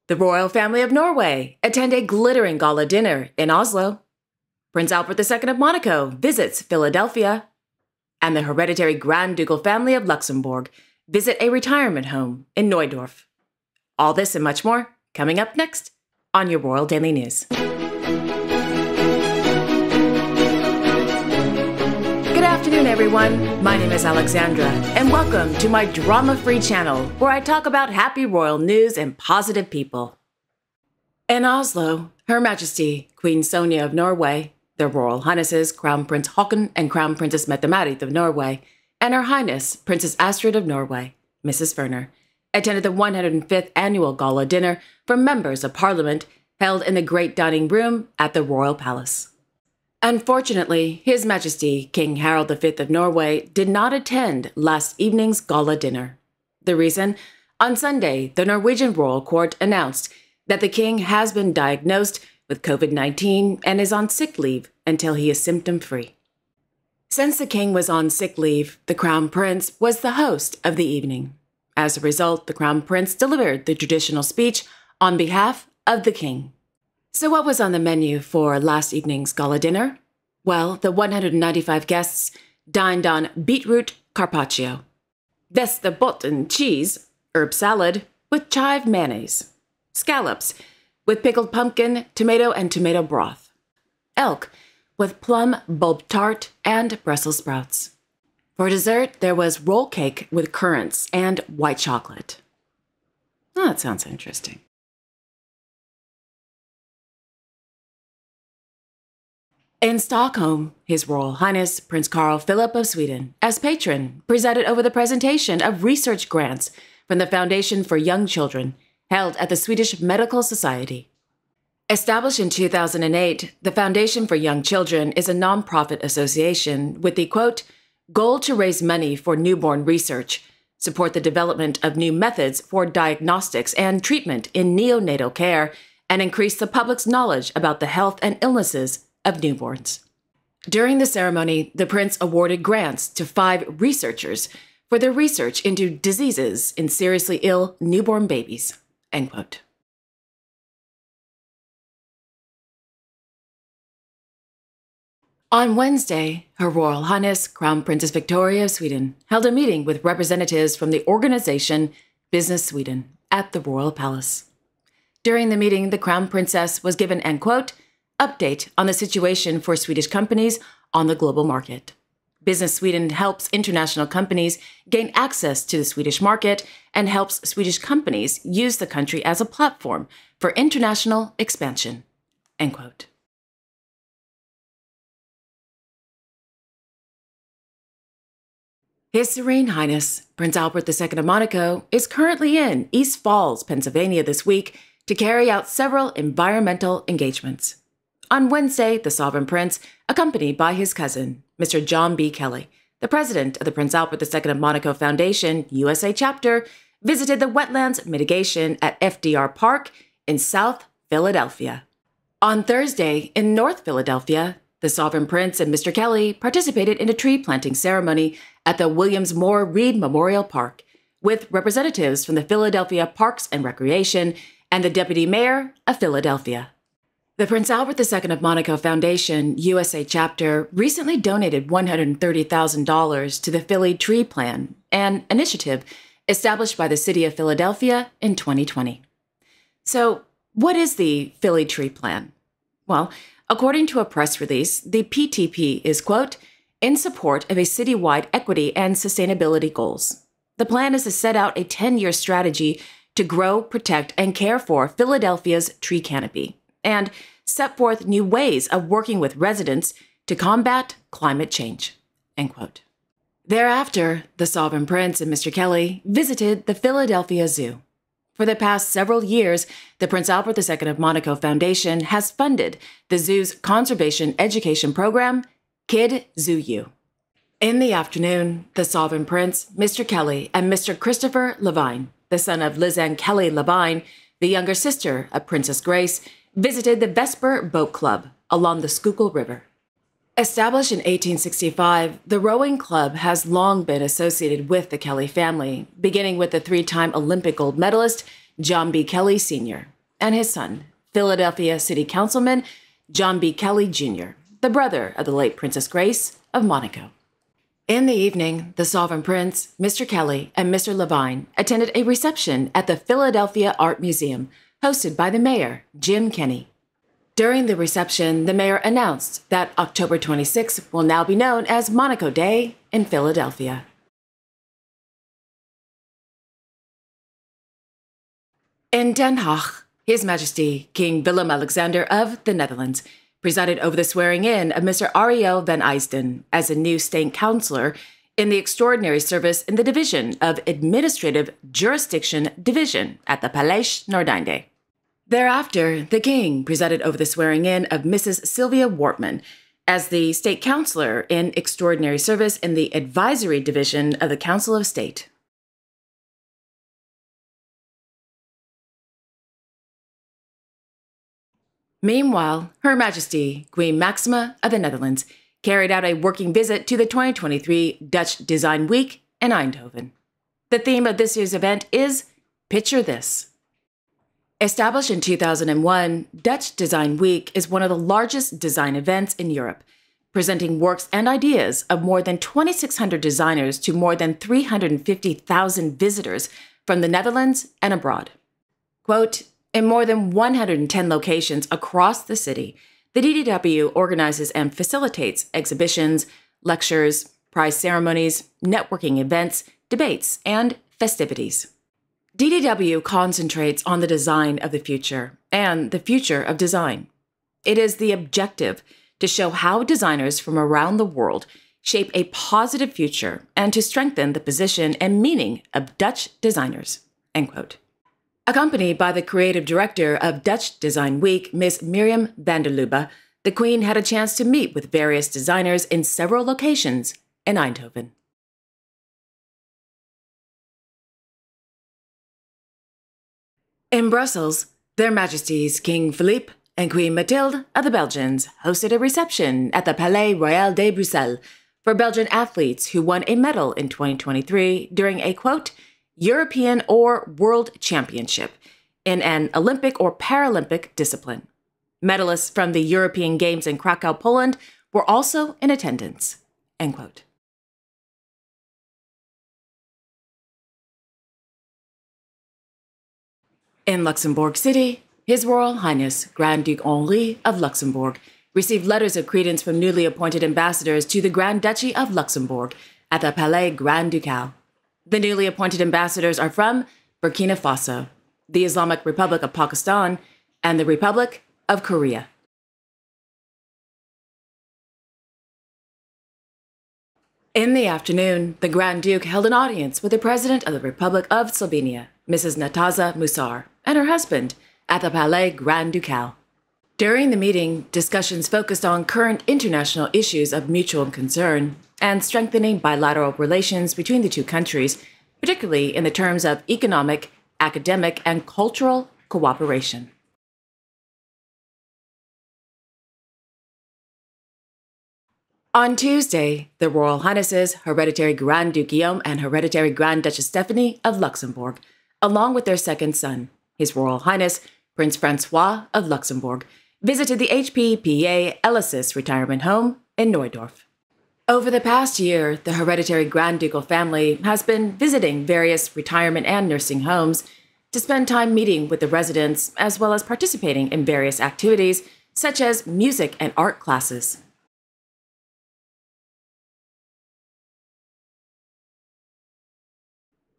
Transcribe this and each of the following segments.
The royal family of Norway attend a glittering gala dinner in Oslo. Prince Albert II of Monaco visits Philadelphia. And the hereditary Grand Ducal family of Luxembourg visit a retirement home in Neudorf. All this and much more coming up next on your Royal Daily News. Good afternoon, everyone. My name is Alexandra, and welcome to my drama-free channel where I talk about happy royal news and positive people. In Oslo, Her Majesty Queen Sonja of Norway, their Royal Highnesses Crown Prince Haakon and Crown Princess Mette-Marit of Norway, and Her Highness Princess Astrid of Norway, Mrs. Werner, attended the 105th annual gala dinner for members of Parliament held in the Great Dining Room at the Royal Palace. Unfortunately, His Majesty King Harald V of Norway did not attend last evening's gala dinner. The reason? On Sunday, the Norwegian Royal Court announced that the king has been diagnosed with COVID-19 and is on sick leave until he is symptom-free. Since the king was on sick leave, the Crown Prince was the host of the evening. As a result, the Crown Prince delivered the traditional speech on behalf of the king. So what was on the menu for last evening's gala dinner? Well, the 195 guests dined on beetroot carpaccio, Västerbotn cheese, herb salad with chive mayonnaise, scallops with pickled pumpkin, tomato and tomato broth, elk with plum bulb tart and Brussels sprouts. For dessert, there was roll cake with currants and white chocolate. Oh, that sounds interesting. In Stockholm, His Royal Highness Prince Carl Philip of Sweden, as patron, presided over the presentation of research grants from the Foundation for Young Children, held at the Swedish Medical Society. Established in 2008, the Foundation for Young Children is a nonprofit association with the, quote, goal to raise money for newborn research, support the development of new methods for diagnostics and treatment in neonatal care, and increase the public's knowledge about the health and illnesses of newborns. During the ceremony, the prince awarded grants to 5 researchers for their research into diseases in seriously ill newborn babies, end quote. On Wednesday, Her Royal Highness Crown Princess Victoria of Sweden held a meeting with representatives from the organization Business Sweden at the Royal Palace. During the meeting, the Crown Princess was given an, quote, update on the situation for Swedish companies on the global market. Business Sweden helps international companies gain access to the Swedish market and helps Swedish companies use the country as a platform for international expansion, end quote. His Serene Highness, Prince Albert II of Monaco, is currently in East Falls, Pennsylvania this week to carry out several environmental engagements. On Wednesday, the Sovereign Prince, accompanied by his cousin, Mr. John B. Kelly, the president of the Prince Albert II of Monaco Foundation USA chapter, visited the wetlands mitigation at FDR Park in South Philadelphia. On Thursday, in North Philadelphia, the Sovereign Prince and Mr. Kelly participated in a tree planting ceremony at the Williams Moore Reed Memorial Park with representatives from the Philadelphia Parks and Recreation and the Deputy Mayor of Philadelphia. The Prince Albert II of Monaco Foundation USA chapter recently donated $130,000 to the Philly Tree Plan, an initiative established by the city of Philadelphia in 2020. So, what is the Philly Tree Plan? Well, according to a press release, the PTP is, quote, in support of a citywide equity and sustainability goals. The plan is to set out a 10-year strategy to grow, protect, and care for Philadelphia's tree canopy, and set forth new ways of working with residents to combat climate change, end quote. Thereafter, the Sovereign Prince and Mr. Kelly visited the Philadelphia Zoo. For the past several years, the Prince Albert II of Monaco Foundation has funded the zoo's conservation education program, Kid Zoo U. In the afternoon, the Sovereign Prince, Mr. Kelly, and Mr. Christopher Levine, the son of Lizanne Kelly Levine, the younger sister of Princess Grace, visited the Vesper Boat Club along the Schuylkill River. Established in 1865, the rowing club has long been associated with the Kelly family, beginning with the 3-time Olympic gold medalist John B. Kelly Sr., and his son, Philadelphia City Councilman John B. Kelly Jr., the brother of the late Princess Grace of Monaco. In the evening, the Sovereign Prince, Mr. Kelly, and Mr. Levine attended a reception at the Philadelphia Art Museum, hosted by the mayor, Jim Kenney. During the reception, the mayor announced that October 26th will now be known as Monaco Day in Philadelphia. In Den Haag, His Majesty King Willem-Alexander of the Netherlands presided over the swearing-in of Mr. Ariel van Eysden as a new state councillor in the Extraordinary Service in the Division of Administrative Jurisdiction Division at the Palais Noordeinde. Thereafter, the King presided over the swearing-in of Mrs. Sylvia Wortman as the state councillor in Extraordinary Service in the Advisory Division of the Council of State. Meanwhile, Her Majesty Queen Maxima of the Netherlands carried out a working visit to the 2023 Dutch Design Week in Eindhoven. The theme of this year's event is Picture This. Established in 2001, Dutch Design Week is one of the largest design events in Europe, presenting works and ideas of more than 2,600 designers to more than 350,000 visitors from the Netherlands and abroad. Quote, in more than 110 locations across the city, the DDW organizes and facilitates exhibitions, lectures, prize ceremonies, networking events, debates, and festivities. DDW concentrates on the design of the future and the future of design. It is the objective to show how designers from around the world shape a positive future and to strengthen the position and meaning of Dutch designers. End quote. Accompanied by the creative director of Dutch Design Week, Ms. Mirjam van der Lubbe, the Queen had a chance to meet with various designers in several locations in Eindhoven. In Brussels, Their Majesties King Philippe and Queen Mathilde of the Belgians hosted a reception at the Palais Royal de Bruxelles for Belgian athletes who won a medal in 2023 during a, quote, European or World Championship in an Olympic or Paralympic discipline. Medalists from the European Games in Krakow, Poland were also in attendance. End quote. In Luxembourg City, His Royal Highness Grand Duke Henri of Luxembourg received letters of credence from newly appointed ambassadors to the Grand Duchy of Luxembourg at the Palais Grand Ducal. The newly appointed ambassadors are from Burkina Faso, the Islamic Republic of Pakistan, and the Republic of Korea. In the afternoon, the Grand Duke held an audience with the President of the Republic of Slovenia, Mrs. Nataza Musar, and her husband at the Palais Grand Ducal. During the meeting, discussions focused on current international issues of mutual concern and strengthening bilateral relations between the two countries, particularly in the terms of economic, academic, and cultural cooperation. On Tuesday, the Royal Highnesses Hereditary Grand Duke Guillaume and Hereditary Grand Duchess Stephanie of Luxembourg, along with their second son, His Royal Highness Prince Francois of Luxembourg, visited the HPPA Elysis retirement home in Nooidorf. Over the past year, the hereditary Grand Ducal family has been visiting various retirement and nursing homes to spend time meeting with the residents as well as participating in various activities such as music and art classes.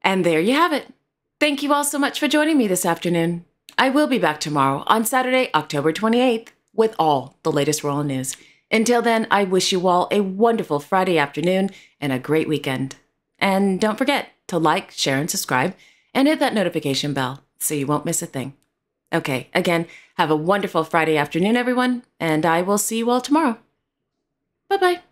And there you have it. Thank you all so much for joining me this afternoon. I will be back tomorrow on Saturday, October 28th, with all the latest royal news. Until then, I wish you all a wonderful Friday afternoon and a great weekend. And don't forget to like, share, and subscribe, and hit that notification bell so you won't miss a thing. Okay, again, have a wonderful Friday afternoon, everyone, and I will see you all tomorrow. Bye-bye.